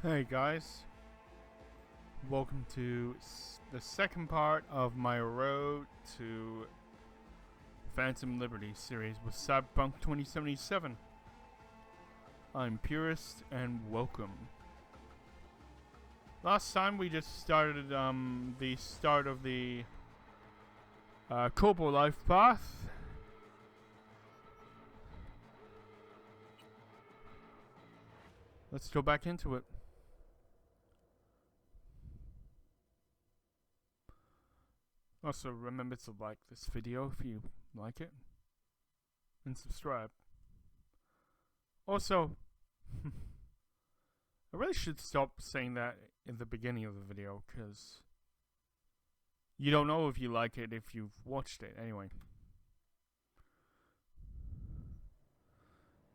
Hey guys, welcome to the second part of my road to Phantom Liberty series with Cyberpunk 2077. I'm Purist and welcome. Last time we just started the start of the Kobo life path. Let's go back into it. Also, remember to like this video if you like it, and subscribe. Also, I really should stop saying that in the beginning of the video, because you don't know if you like it if you've watched it anyway.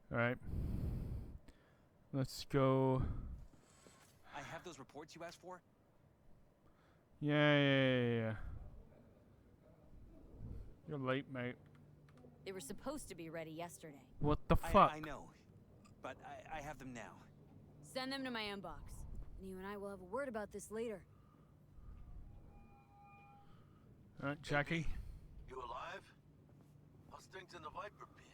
Alright. Let's go. I have those reports you asked for? Yeah. You're late, mate. They were supposed to be ready yesterday. What the fuck? I know, but I have them now. Send them to my inbox. And you and I will have a word about this later. Alright, Jackie. You alive? How's things in the Viper pit?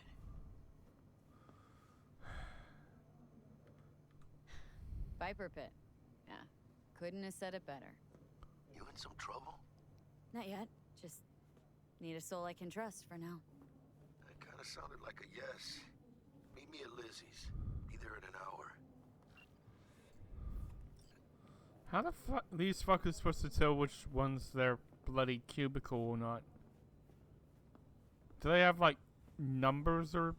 Viper pit. Yeah. Couldn't have said it better. You in some trouble? Not yet. Just need a soul I can trust for now. That kind of sounded like a yes. Meet me at Lizzie's. Be there in an hour. How the fuck these fuckers supposed to tell which one's their bloody cubicle or not? Do they have like numbers or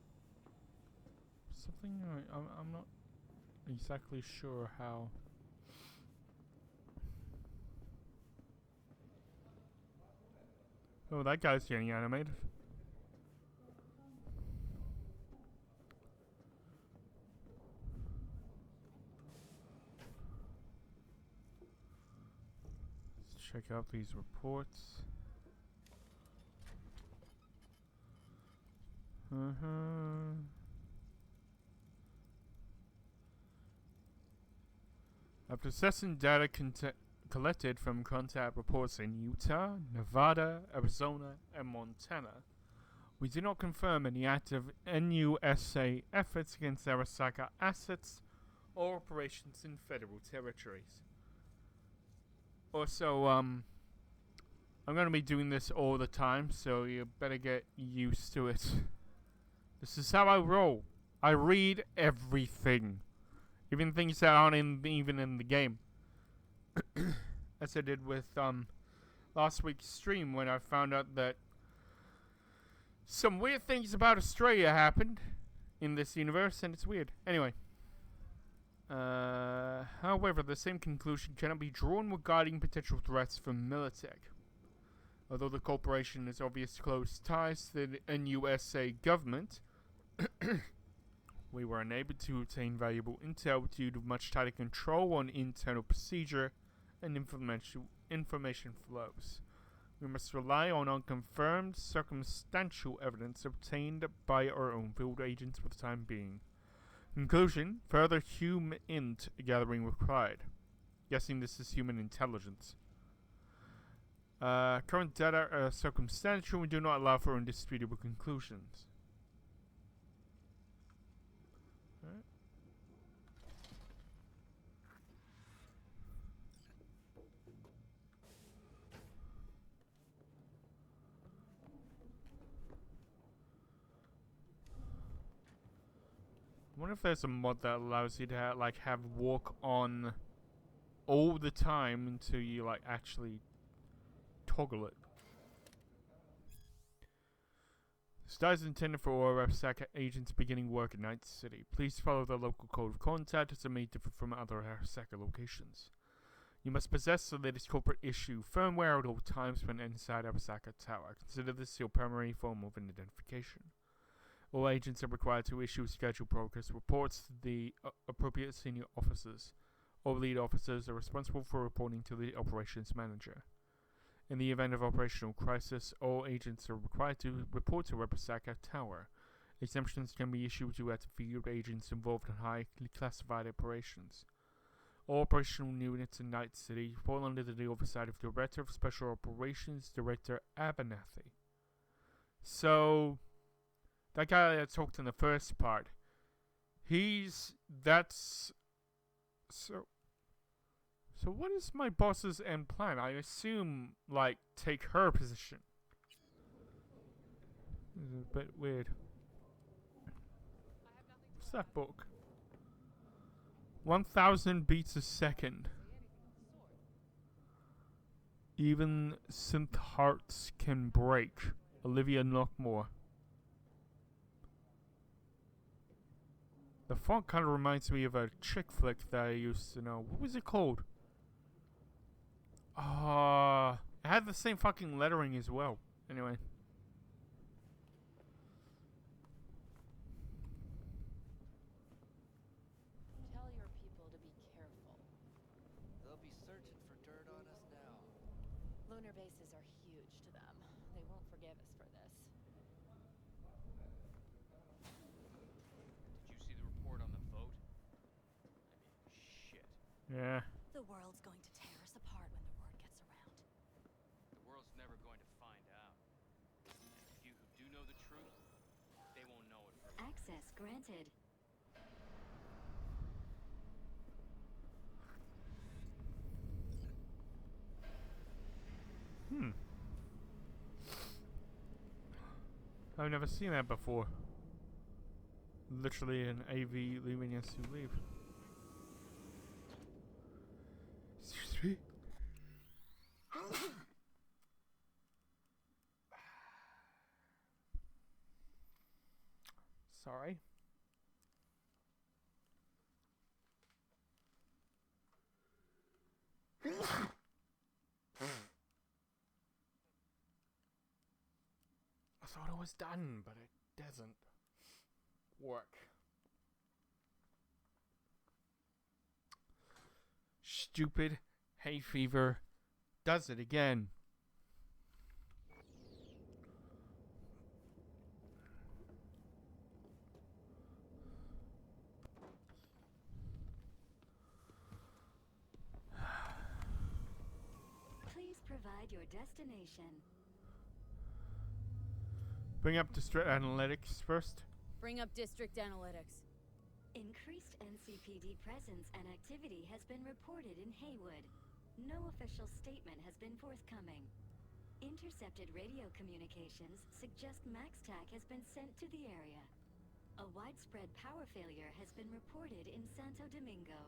something? I'm not exactly sure how. Oh, that guy's getting animated. Let's check out these reports. After assessing data collected from contact reports in Utah, Nevada, Arizona, and Montana, we do not confirm any active NUSA efforts against Arasaka assets or operations in federal territories. Also, I'm going to be doing this all the time, so you better get used to it. This is how I roll. I read everything. Even things that aren't even in the game. As I did with last week's stream when I found out that some weird things about Australia happened in this universe, and it's weird. Anyway. However, the same conclusion cannot be drawn regarding potential threats from Militech. Although the corporation has obvious close ties to the NUSA government, we were unable to obtain valuable intel due to much tighter control on internal procedure and information flows. We must rely on unconfirmed, circumstantial evidence obtained by our own field agents for the time being. Conclusion: further human int gathering required. Guessing this is human intelligence. Current data are circumstantial and do not allow for indisputable conclusions. Alright. I wonder if there's a mod that allows you to have walk on all the time until you like actually toggle it. This is intended for all Arasaka agents beginning work in Night City. Please follow the local code of contact as it may differ from other Arasaka locations. You must possess the latest corporate issue firmware at all times when inside Arasaka Tower. Consider this your primary form of identification. All agents are required to issue scheduled progress reports to the appropriate senior officers. All lead officers are responsible for reporting to the operations manager. In the event of operational crisis, all agents are required to report to Arasaka Tower. Exemptions can be issued to field agents involved in highly classified operations. All operational units in Night City fall under the oversight of Director of Special Operations, Director Abernathy. So, that guy that talked in the first part, So what is my boss's end plan? I assume, like, take her position. This is a bit weird. What's that book? 1,000 beats a second. Even synth hearts can break. Olivia Knockmore. The font kind of reminds me of a chick flick that I used to know. What was it called? It had the same fucking lettering as well. Anyway. Tell your people to be careful. They'll be searching for dirt on us now. Lunar bases are huge to them. They won't forgive us for this. Did you see the report on the vote? I mean, shit. Yeah. The world's going to tear us apart when the word gets around. The world's never going to find out. And the few who do know the truth, they won't know it for long. Access granted. I've never seen that before. Literally an AV leaving us to leave. Excuse me. Sorry. I thought it was done, but it doesn't work. Stupid hay fever does it again. Please provide your destination. Bring up District Analytics first. Bring up District Analytics. Increased NCPD presence and activity has been reported in Haywood. No official statement has been forthcoming. Intercepted radio communications suggest MaxTac has been sent to the area. A widespread power failure has been reported in Santo Domingo.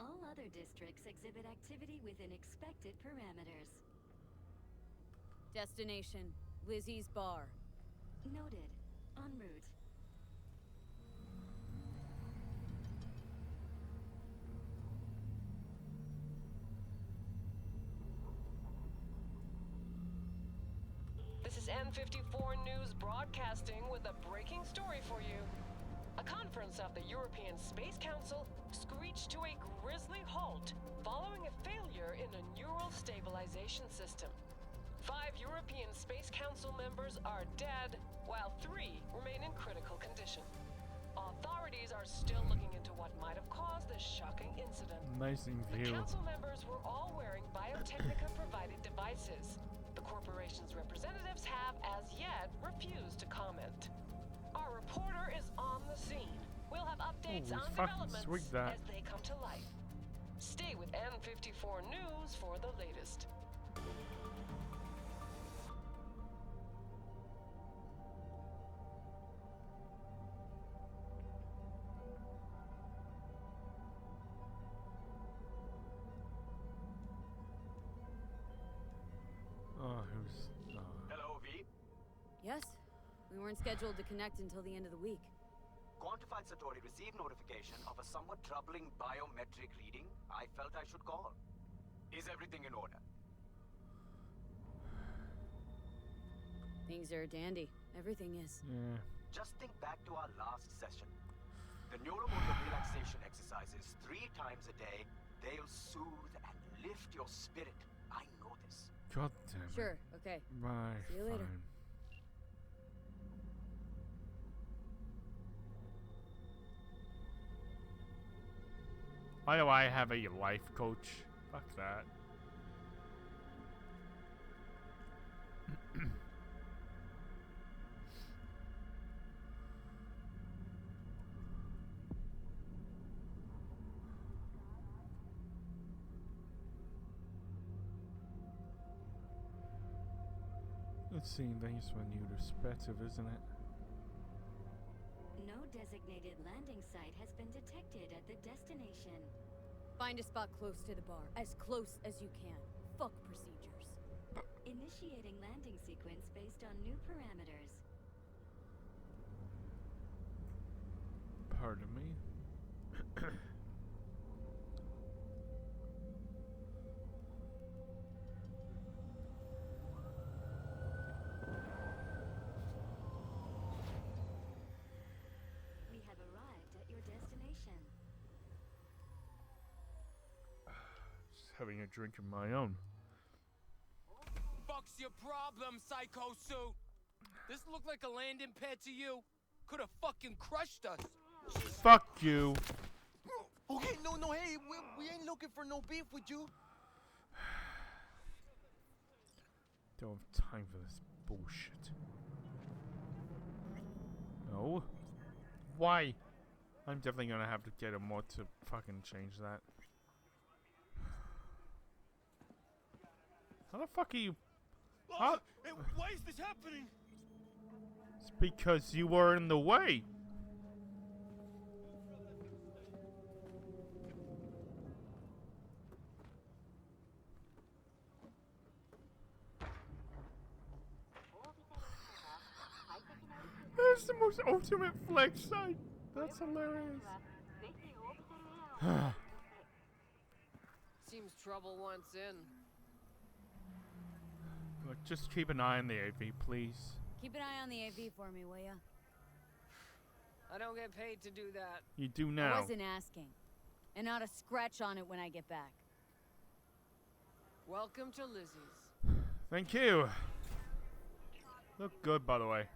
All other districts exhibit activity within expected parameters. Destination, Lizzie's Bar. Noted. En route. This is N54 News broadcasting with a breaking story for you. A conference of the European Space Council screeched to a grisly halt following a failure in a neural stabilization system. 5 European Space Council members are dead, while 3 remain in critical condition. Authorities are still looking into what might have caused this shocking incident. Amazing The view. council members were all wearing Biotechnica-provided devices. The corporation's representatives have, as yet, refused to comment. Our reporter is on the scene. We'll have updates Holy on fucking developments sweet that. as they come to light. Stay with N54 News for the latest. Hello, V. Yes? We weren't scheduled to connect until the end of the week. Quantified Satori received notification of a somewhat troubling biometric reading. I felt I should call. Is everything in order? Things are dandy. Everything is. Yeah. Just think back to our last session. The neuromotor relaxation exercises 3 times a day. They'll soothe and lift your spirit. I know this. God damn it. Sure, okay. Bye. See you later. Fine. Why do I have a life coach? Fuck that. Let's see, there's my new Respector, isn't it? No designated landing site has been detected at the destination. Find a spot close to the bar, as close as you can. Fuck procedures. Initiating landing sequence based on new parameters. Pardon me. We have arrived at your destination. Just having a drink of my own. Fuck's your problem, Psycho Suit? This look like a landing pad to you? Could have fucking crushed us. Fuck you. Okay, no, hey, we ain't looking for no beef with you. Don't have time for this bullshit. No. Why? I'm definitely gonna have to get a mod to fucking change that. How the fuck are you? How? Hey, why is this happening? It's because you were in the way. That's the most ultimate flex side. That's hilarious. Seems trouble wants in. Look, just keep an eye on the AV, please. Keep an eye on the AV for me, will ya? I don't get paid to do that. You do I now. wasn't asking. And not a scratch on it when I get back. Welcome to Lizzie's. Thank you. Look good, by the way.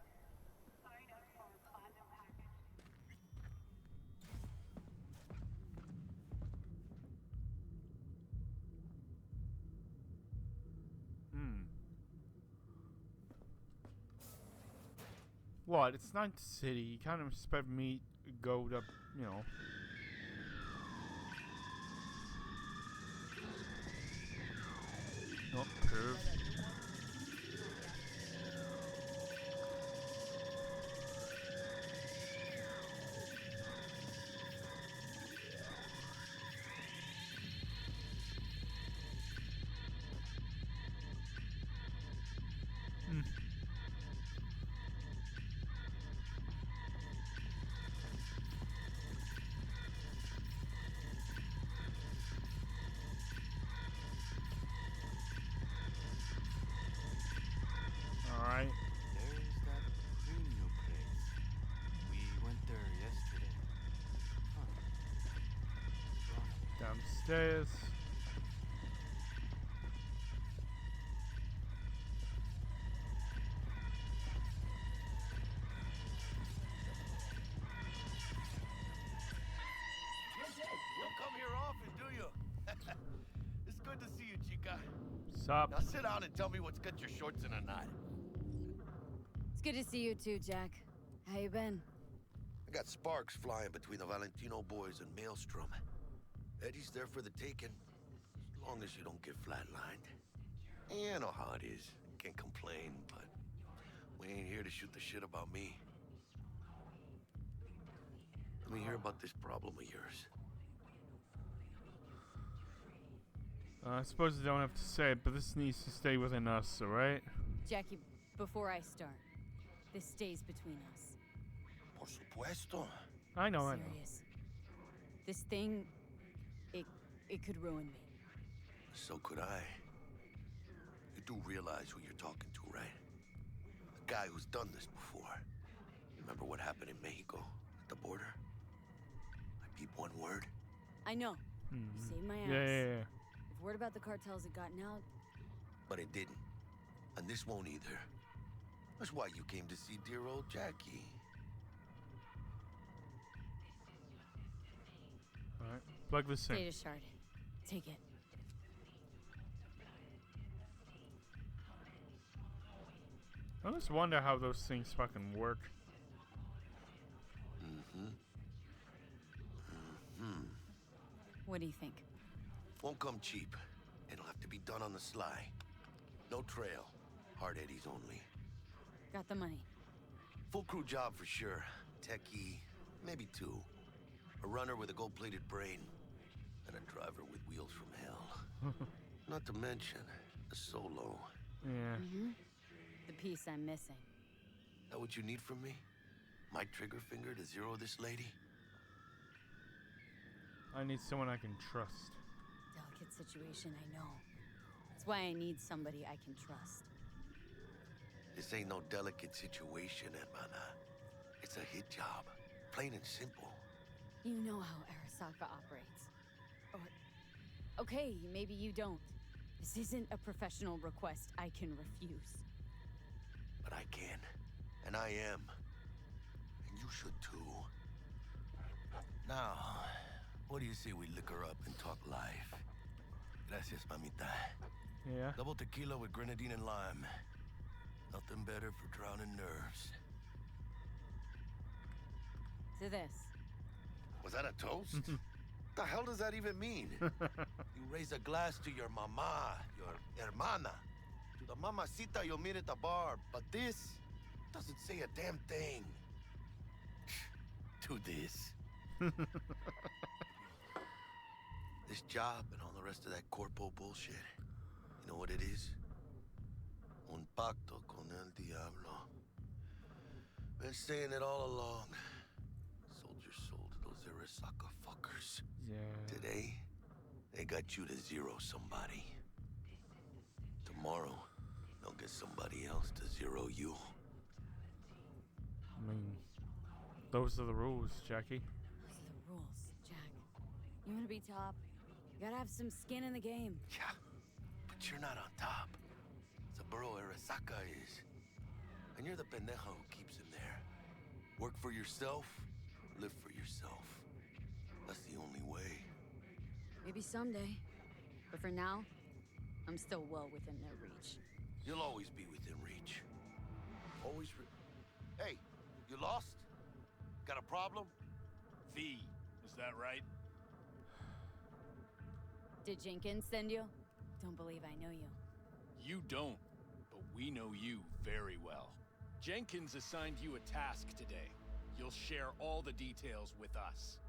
What? It's Night City. You can't expect me to go to, you know. Not perv. Alright. There's that premium place. We went there yesterday. Downstairs. You don't come here often, do you? It's good to see you, chica. Sup? Now sit down and tell me what's got your shorts in a knot. It's good to see you too, Jack. How you been? I got sparks flying between the Valentino boys and Maelstrom. Eddie's there for the taking, as long as you don't get flatlined. You know how it is. Can't complain, but we ain't here to shoot the shit about me. Let me hear about this problem of yours. I suppose I don't have to say it, but this needs to stay within us, alright? Jackie, before I start, this stays between us. Por supuesto. I know, I know. Serious. This thing, it could ruin me. So could I. You do realize who you're talking to, right? A guy who's done this before. Remember what happened in Mexico, at the border? I peep one word. I know. You saved my ass. Yeah. If word about the cartels had gotten out, But it didn't. And this won't either. That's why you came to see dear old Jackie. Alright. Plug this in. Data shard. Take it. I just wonder how those things fucking work. What do you think? Won't come cheap. It'll have to be done on the sly. No trail. Hard eddies only. Got the money. Full crew job for sure. Techie, maybe 2. A runner with a gold-plated brain. And a driver with wheels from hell. Not to mention, a solo. Yeah. The piece I'm missing. That what you need from me? My trigger finger to zero this lady? I need someone I can trust. Delicate situation, I know. That's why I need somebody I can trust. This ain't no delicate situation, hermana. It's a hit job. Plain and simple. You know how Arasaka operates. Or... Okay, maybe you don't. This isn't a professional request I can refuse. But I can. And I am. And you should too. Now, what do you say we liquor up and talk life? Gracias, mamita. Yeah. Double tequila with grenadine and lime. Nothing better for drowning nerves. To this. Was that a toast? The hell does that even mean? You raise a glass to your mama, your hermana. To the mamacita you'll meet at the bar. But this doesn't say a damn thing. To this. This job and all the rest of that corpo bullshit. You know what it is? Un pacto con el diablo. Been saying it all along. Sold your soul to those Arasaka fuckers. Yeah. Today, they got you to zero somebody. Tomorrow, they'll get somebody else to zero you. I mean, those are the rules, Jackie. Those are the rules, Jack. You want to be top? You gotta have some skin in the game. Yeah, but you're not on top. Saburo Arasaka is. And you're the pendejo who keeps him there. Work for yourself, live for yourself. That's the only way. Maybe someday. But for now, I'm still well within their reach. You'll always be within reach. Always Hey, you lost? Got a problem? V, is that right? Did Jenkins send you? Don't believe I know you. You don't, but we know you very well. Jenkins assigned you a task today. You'll share all the details with us.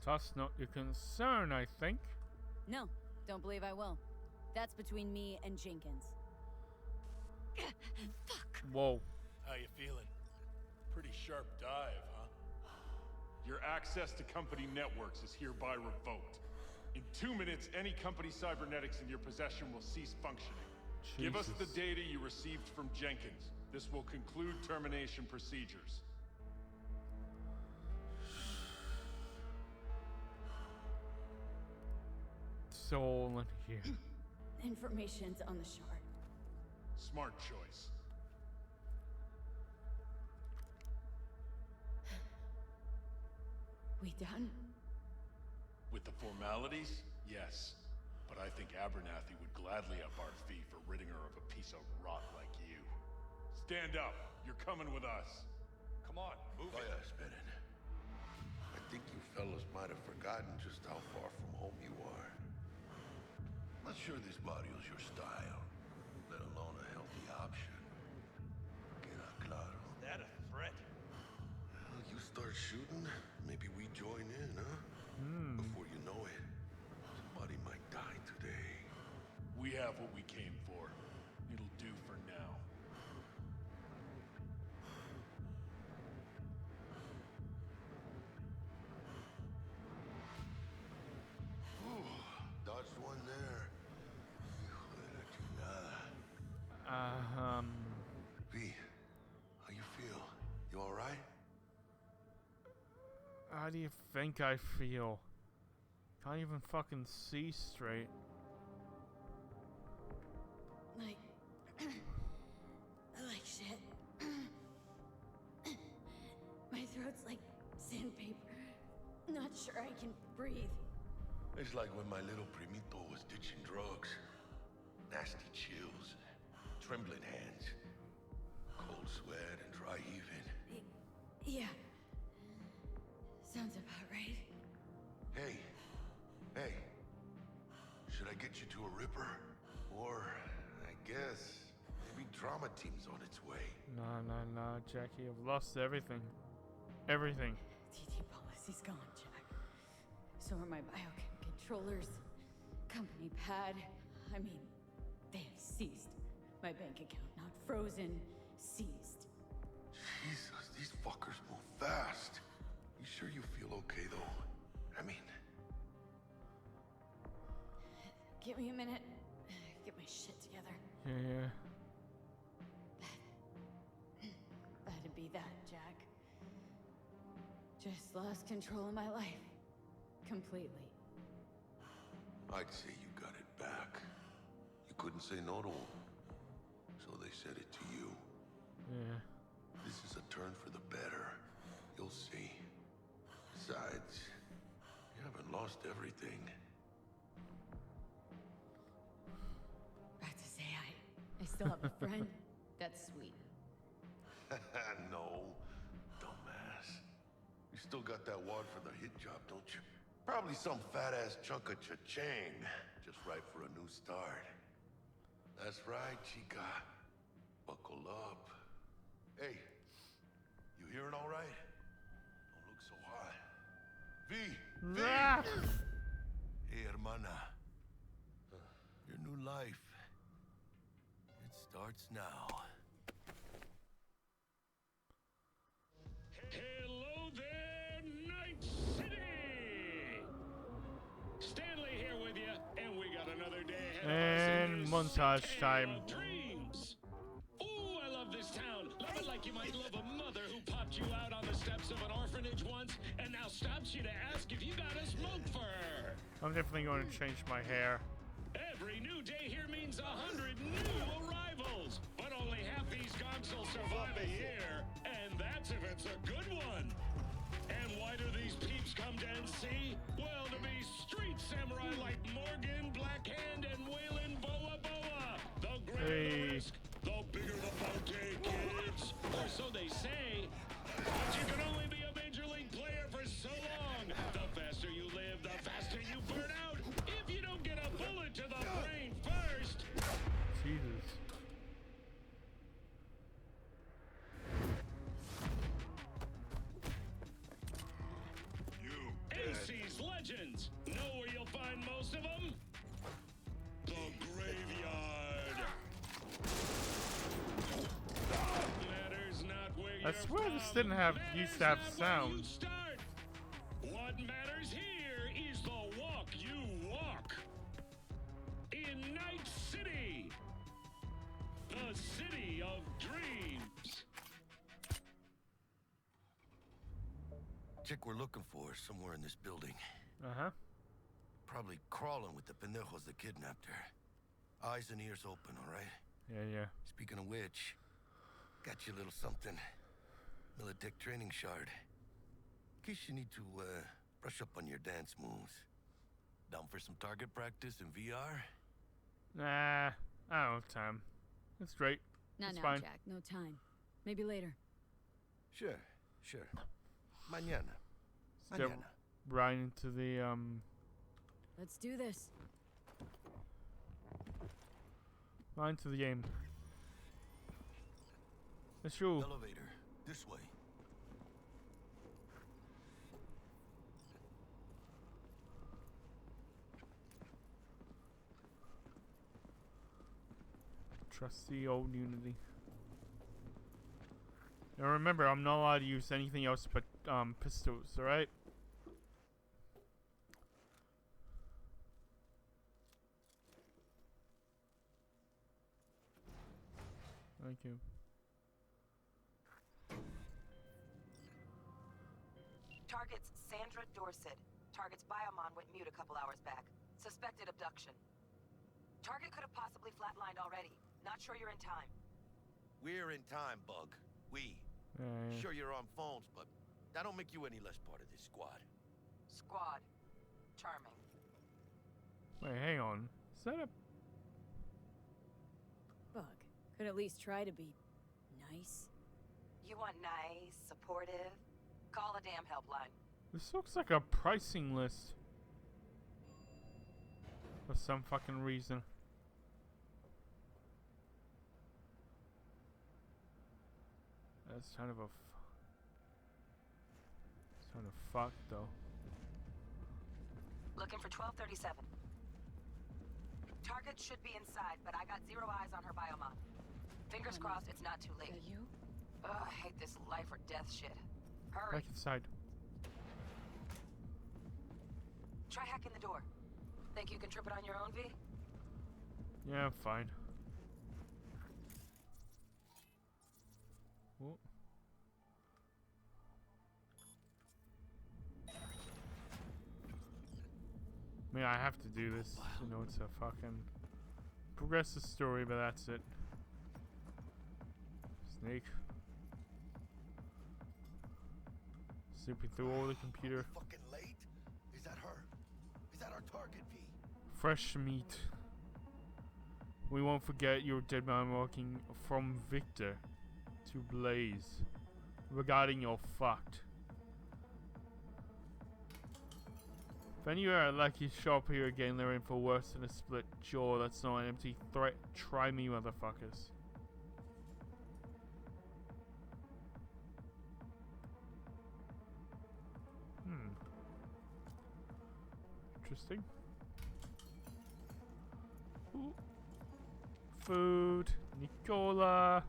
That's not your concern, I think. No, don't believe I will. That's between me and Jenkins. Fuck. Whoa. How you feeling? Pretty sharp dive, huh? Your access to company networks is hereby revoked. In 2 minutes, any company cybernetics in your possession will cease functioning. Give us the data you received from Jenkins. This will conclude termination procedures. So all in here. Information's on the shard. Smart choice. We done? With the formalities, yes. But I think Abernathy would gladly up our fee for ridding her of a piece of rot like you. Stand up. You're coming with us. Come on, move it. Yeah, spinning. I think you fellas might have forgotten just how far from home you are. Not sure this barrio's your style, let alone a healthy option. Queda claro. Is that a threat? Well, you start shooting, maybe we join in, huh? Before you know it, somebody might die today. We have what we came for. It'll do for now. Dodged one there. Hijo de la chingada. V, how you feel? You alright? How do you think I feel? Can't even fucking see straight. Like... like shit. My throat's like sandpaper. Not sure I can breathe. It's like when my little primito was ditching drugs. Nasty chills, trembling hands, cold sweat and dry heaving. Yeah. Sounds about right. Hey, should I get you to a Ripper? Or, I guess, maybe trauma team's on its way. Nah, Jackie, I've lost everything. Everything. TT policy's gone, Jack. So are my biochem controllers, company pad. I mean, they have seized my bank account, not frozen, seized. Jesus, these fuckers move fast. You sure you feel okay, though? I mean... Give me a minute. Get my shit together. Yeah. That'd be that, Jack. Just lost control of my life. Completely. I'd say you got it back. You couldn't say no to them. So they said it to you. Yeah. This is a turn for the better. You'll see. Besides, you haven't lost everything. About to say I still have a friend. That's sweet. No, dumbass. You still got that wad for the hit job, don't you? Probably some fat-ass chunk of cha-ching. Just right for a new start. That's right, chica. Buckle up. Hey, you hearing all right? Don't look so hot. V! Hey, hermana. Your new life. It starts now. Hello there, Night City! Stanley here with you, and we got another day ahead of us in this montage time. of dreams. Ooh, I love this town. Love it like you might love a mother who popped you out on the steps of an orphanage once and now stops you to ask if you got a smoke for her. I'm definitely going to change my hair. Every new day here means 100 new arrivals, but only half these gonks will survive a year, and that's if it's a good one. And why do these peeps come to NC? Well, to be street samurai like Morgan, Blackhand, and Waylon Boa Boa. The greater the risk, the bigger the bounty, kids. Or so they say. But you can only be a major league player for so long. The faster you live, the faster you burn out. If you don't get a bullet to the brain first. Jesus. AC's Legends. Know where you'll find most of them? The graveyard. Matters not where I swear this didn't have used to have sound. What matters here is the walk you walk. In Night City. The city of dreams. Chick we're looking for is somewhere in this building. Uh-huh. Probably crawling with the pendejos that kidnapped her. Eyes and ears open, all right? Yeah. Speaking of which, got you a little something. Militech training shard. In case you need to, brush up on your dance moves. Down for some target practice in VR? Nah, I don't have time. It's great. No, It's no, fine. Jack. No time. Maybe later. Sure. Mañana. Let's get right into the, Let's do this. right into the game. Let's go. Elevator. This way. Trusty old Unity. Now remember, I'm not allowed to use anything else but pistols, alright? Thank you. Target's Sandra Dorset. Target's biomon went mute a couple hours back. Suspected abduction. Target could have possibly flatlined already. Not sure you're in time. We're in time, Bug. We. Yeah. Sure you're on phones, but that don't make you any less part of this squad. Squad. charming. Wait, hang on. Is that a... Bug, could at least try to be nice. You want nice, supportive? Call a damn helpline. This looks like a pricing list. For some fucking reason. That's kind of a... It's kind of fucked though. Looking for 1237. Target should be inside, but I got zero eyes on her biomon. Fingers crossed it's not too late. You? Ugh, I hate this life or death shit. Hurry. Back inside. Try hacking the door. Think you can trip it on your own, V? Yeah, I'm fine. Oh. I mean, I have to do this. You know, it's a fucking progressive story, but that's it. Snake. Snooping through all the computer. Fucking late? Is that her? Is that our target, V? Fresh meat. We won't forget your dead man walking from Victor to Blaze. Regarding your fucked. If any are lucky shop here again, they're in for worse than a split jaw. That's not an empty threat. Try me, motherfuckers. Interesting. Ooh. Food. Nicola.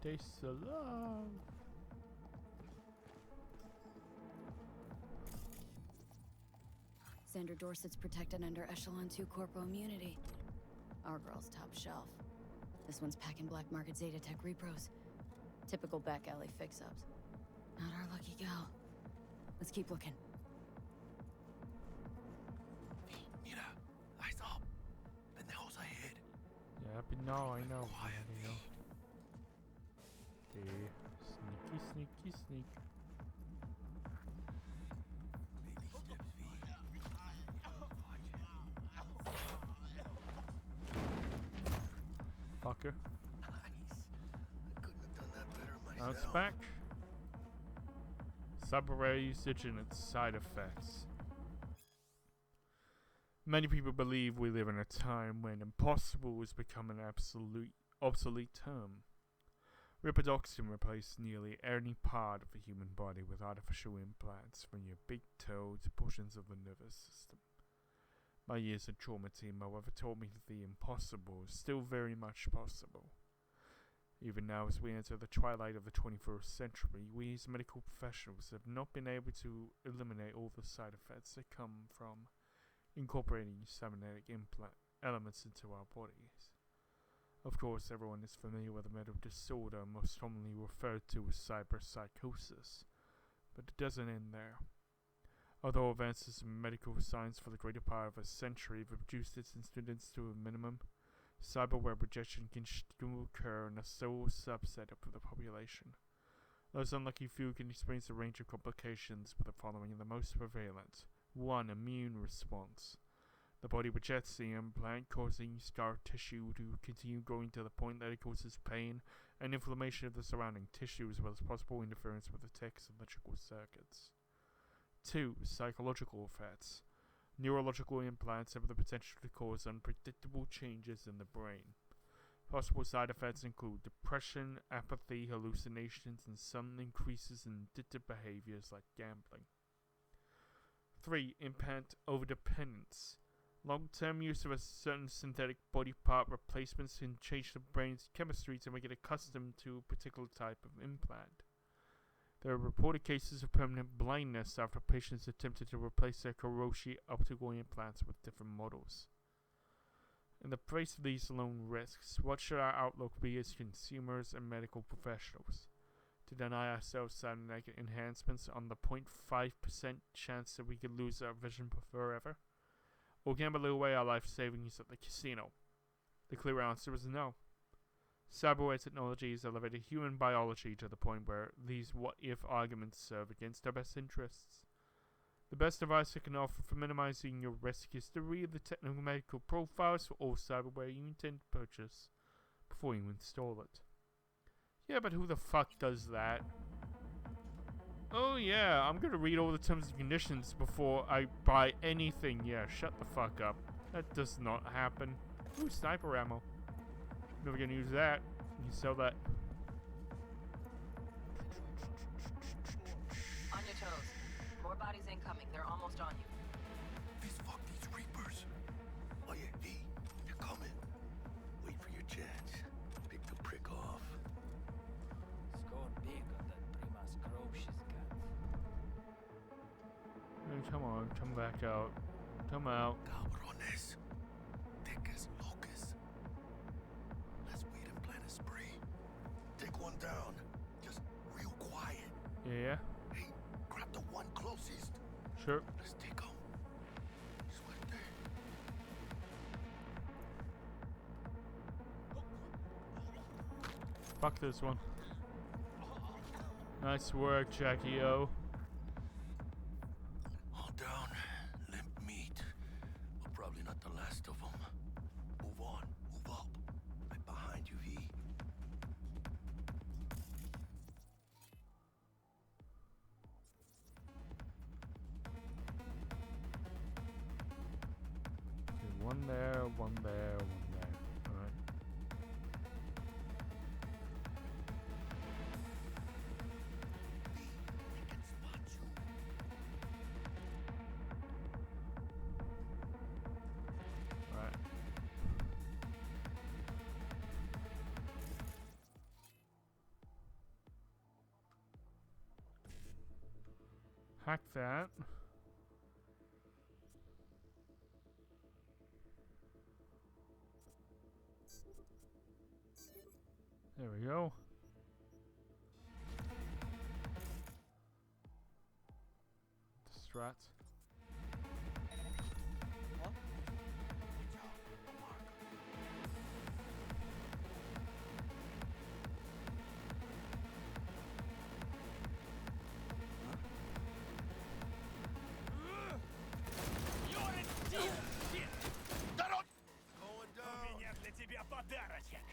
Taste of love. Sandra Dorsett's protected under Echelon 2 Corpo immunity. Our girl's top shelf. This one's packing black market Zeta Tech repros. Typical back alley fix-ups. Not our lucky gal. Let's keep looking. Mira, eyes up. Pendejos ahead. Yeah, but no, I know. Quiet, You know. Okay. Sneaky, sneaky, sneak. Fucker. Nice. I couldn't have done that better Now myself. it's back. Cyberware usage and its side effects. Many people believe we live in a time when impossible has become an absolute obsolete term. Reproduction replaced nearly any part of the human body with artificial implants, from your big toe to portions of the nervous system. My years in trauma team, however, told me that the impossible is still very much possible. Even now, as we enter the twilight of the 21st century, we as medical professionals have not been able to eliminate all the side effects that come from incorporating cybernetic implant elements into our bodies. Of course, everyone is familiar with the mental disorder most commonly referred to as cyberpsychosis, but it doesn't end there. Although advances in medical science for the greater part of a century have reduced its incidence to a minimum, cyberware rejection can still occur in a sole subset of the population. Those unlucky few can experience a range of complications, with the following the most prevalent. 1. Immune response. The body rejects the implant, causing scar tissue to continue growing to the point that it causes pain and inflammation of the surrounding tissue, as well as possible interference with the tech's electrical circuits. 2. Psychological effects. Neurological implants have the potential to cause unpredictable changes in the brain. Possible side effects include depression, apathy, hallucinations, and some increases in addictive behaviors like gambling. 3. Implant overdependence. Long-term use of a certain synthetic body part replacements can change the brain's chemistry to make it accustomed to a particular type of implant. There are reported cases of permanent blindness after patients attempted to replace their Karoshi optical implants with different models. In the face of these lone risks, what should our outlook be as consumers and medical professionals? To deny ourselves cybernetic enhancements on the 0.5% chance that we could lose our vision forever? Or gamble away our life savings at the casino? The clear answer is no. Cyberware technology has elevated human biology to the point where these what-if arguments serve against our best interests. The best advice I can offer for minimizing your risk is to read the technical medical profiles for all cyberware you intend to purchase before you install it. Yeah, but who the fuck does that? Oh yeah, I'm gonna read all the terms and conditions before I buy anything. Yeah, shut the fuck up. That does not happen. Ooh, sniper ammo. Never gonna use that. You can sell that. On your toes. More bodies incoming. They're almost on you. Fuck these Reapers. Oh yeah, V, they're coming. Wait for your chance. Pick the prick off. Score big on that Primas crow she's got. Hey, come on, come back out. Come out. Cabrones. Thick as locusts. Let's wait and plan a spree. Take one down. Just real quiet. Yeah. Hey, grab the one closest. Sure. Let's take him. Suerte. Fuck this one. Nice work, Jackie O. All down. Limp meat. But probably not the last of them. Move on. Move up. Right behind you, V. Okay, one there, one there, one there. Alright. Alright. Hack that. There we go. Strat. Going down. У меня для тебя подарочек.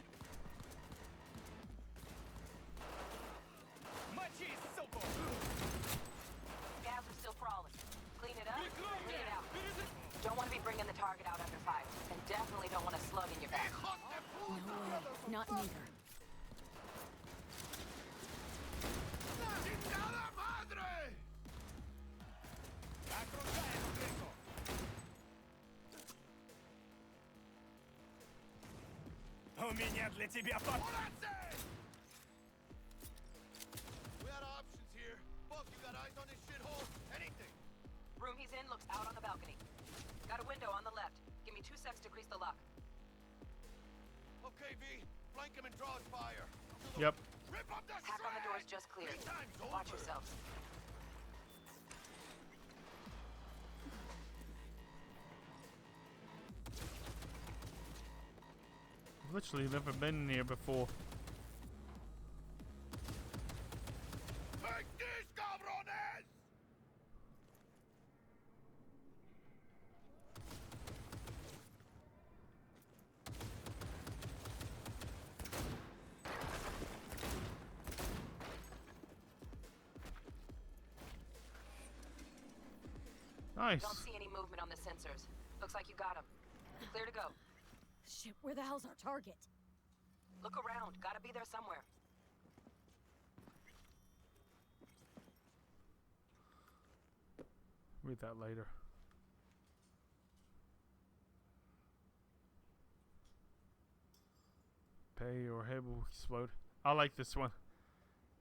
Мочи, суку! Gas are still crawling. Clean it up, clean it out. Don't want to be bringing the target out under fire. And definitely don't want a slug in your back. No way. Not neither. Окружаем крысу! У меня для тебя подарочек! We had options here. Buck, you got eyes on this shithole? Anything? Room he's in looks out on the balcony. Got a window on the left. Give me 2 secs to grease the lock. Okay, V. Flank him and draw his fire. Yep. Rip up the Hack on the door's just cleared. Watch yourselves. I've literally never been here before. Take this, cabrones! Nice. Don't see any movement on the sensors. Looks like you got him. Clear to go. Shit, where the hell's our target? Look around. Gotta be there somewhere. Read that later. Pay your head will explode. I like this one.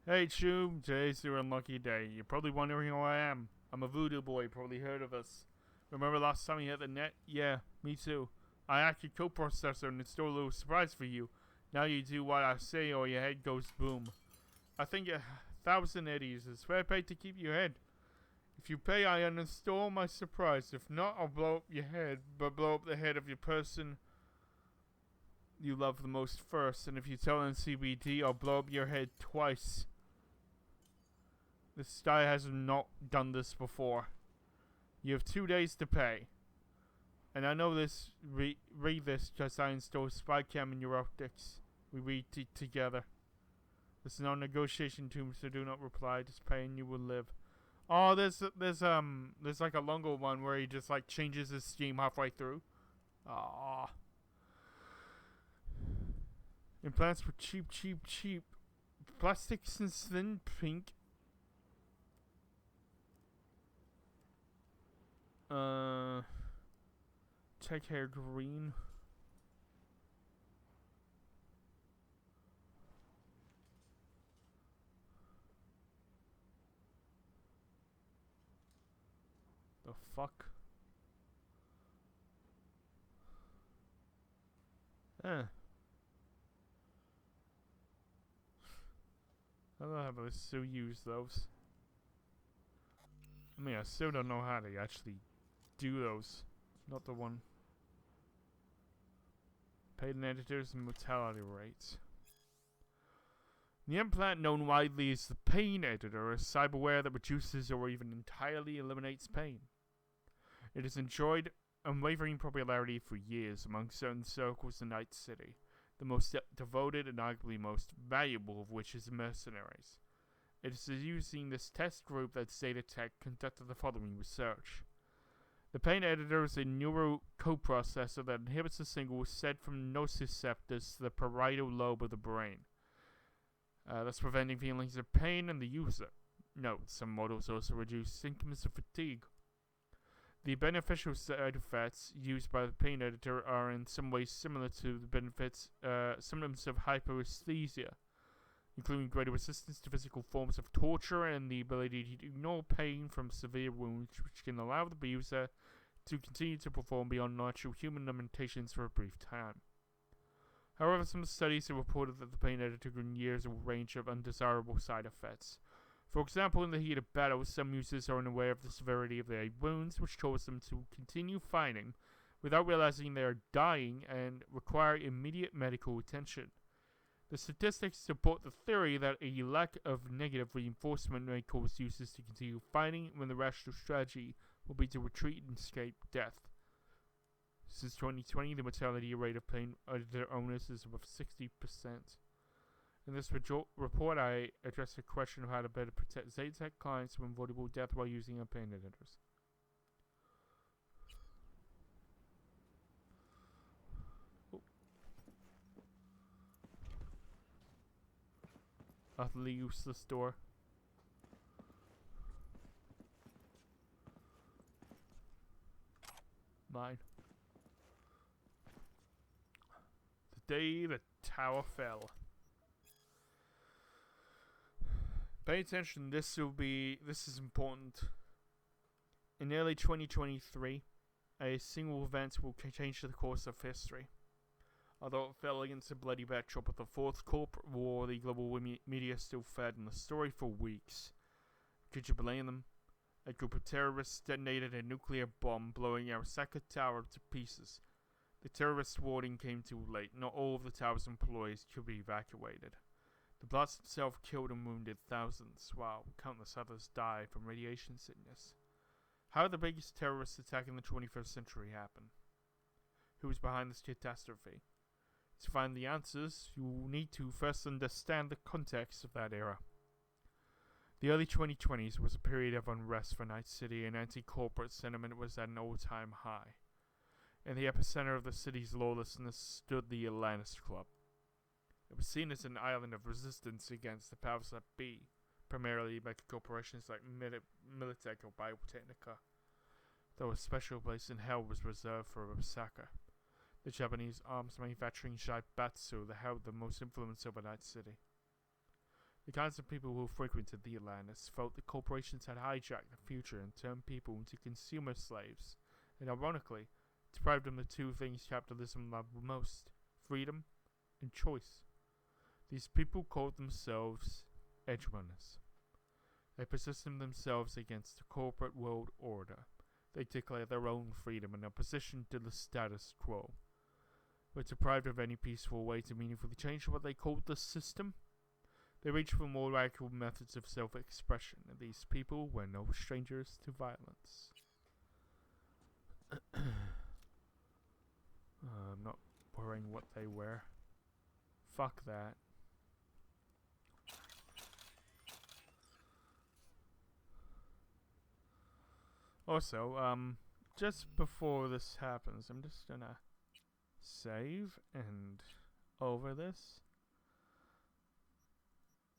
Hey Choom, today's your unlucky day. You're probably wondering who I am. I'm a voodoo boy, probably heard of us. Remember last time you hit the net? Yeah, me too. I hacked your coprocessor and installed a little surprise for you. Now you do what I say or your head goes boom. I think 1,000 eddies is fair pay to keep your head. If you pay, I uninstall my surprise. If not, I'll blow up your head, but blow up the head of your person you love the most first. And if you tell NCBD, I'll blow up your head twice. This guy has not done this before. You have 2 days to pay. And I know this, read this because I installed spy cam in your optics. We read together. This is no negotiation tool, so do not reply. Just pay and you will live. Oh, there's like a longer one where he just like changes his scheme halfway through. Ah. Implants for cheap. Plastics and thin pink. Tech hair green. The fuck? I don't know how to still use those. I mean, I still don't know how to actually do those. Not the one. Patent editors and mortality rates. The implant, known widely as the pain editor, is cyberware that reduces or even entirely eliminates pain. It has enjoyed unwavering popularity for years among certain circles in Night City, the most devoted and arguably most valuable of which is mercenaries. It is using this test group that Zetatech conducted the following research. The pain editor is a neuro coprocessor that inhibits a signal sent from nociceptors to the parietal lobe of the brain, thus preventing feelings of pain in the user. Note, some models also reduce symptoms of fatigue. The beneficial side effects used by the pain editor are in some ways similar to the symptoms of hyperesthesia, including greater resistance to physical forms of torture and the ability to ignore pain from severe wounds, which can allow the user to continue to perform beyond natural human limitations for a brief time. However, some studies have reported that the pain editor can yield a range of undesirable side effects. For example, in the heat of battle, some users are unaware of the severity of their wounds, which cause them to continue fighting without realizing they are dying and require immediate medical attention. The statistics support the theory that a lack of negative reinforcement may cause users to continue fighting when the rational strategy will be to retreat and escape death. Since 2020, the mortality rate of pain editor owners is above 60%. In this report, I address the question of how to better protect Zetatech clients from avoidable death while using our pain editors. Utterly useless door. Mine. The day the tower fell. Pay attention, this is important. In early 2023, a single event will change the course of history. Although it fell against a bloody backdrop of the Fourth Corporate War, the global media still fed on the story for weeks. Could you blame them? A group of terrorists detonated a nuclear bomb, blowing Arasaka Tower to pieces. The terrorist warning came too late. Not all of the tower's employees could be evacuated. The blast itself killed and wounded thousands, while countless others died from radiation sickness. How did the biggest terrorist attack in the 21st century happen? Who was behind this catastrophe? To find the answers, you need to first understand the context of that era. The early 2020s was a period of unrest for Night City, and anti-corporate sentiment was at an all-time high. In the epicenter of the city's lawlessness stood the Atlantis Club. It was seen as an island of resistance against the powers that be, primarily mega corporations like Militech or Biotechnica, though a special place in hell was reserved for Osaka, the Japanese arms manufacturing Zaibatsu that held the most influence over Night City. The kinds of people who frequented the Atlantis felt the corporations had hijacked the future and turned people into consumer slaves, and ironically, deprived them of two things capitalism loved most: freedom and choice. These people called themselves edge runners. They positioned themselves against the corporate world order. They declared their own freedom in opposition to the status quo. But deprived of any peaceful way to meaningfully change what they called the system, they reached for more radical methods of self-expression, and these people were no strangers to violence. I'm not wearing what they wear. Fuck that. Also, just before this happens, I'm just gonna save and over this.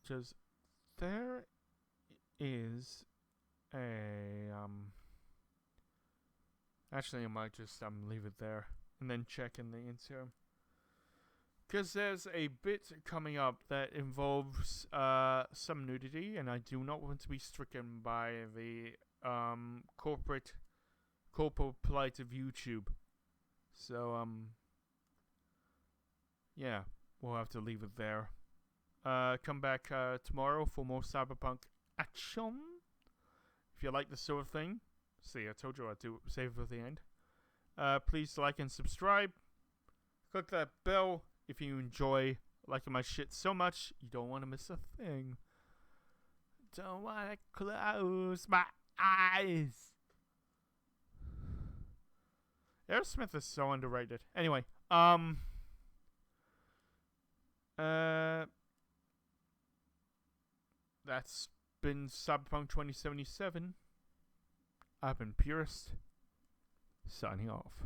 Just there is a actually I might just leave it there and then check in the interim. Because there's a bit coming up that involves some nudity, and I do not want to be stricken by the corporate plight of YouTube. So yeah, we'll have to leave it there. Come back tomorrow for more Cyberpunk action. If you like this sort of thing, see, I told you I'd do save for the end. Please like and subscribe. Click that bell if you enjoy liking my shit so much you don't want to miss a thing. Don't want to close my eyes. Aerosmith is so underrated. Anyway, that's been Cyberpunk 2077. I've been Purist, signing off.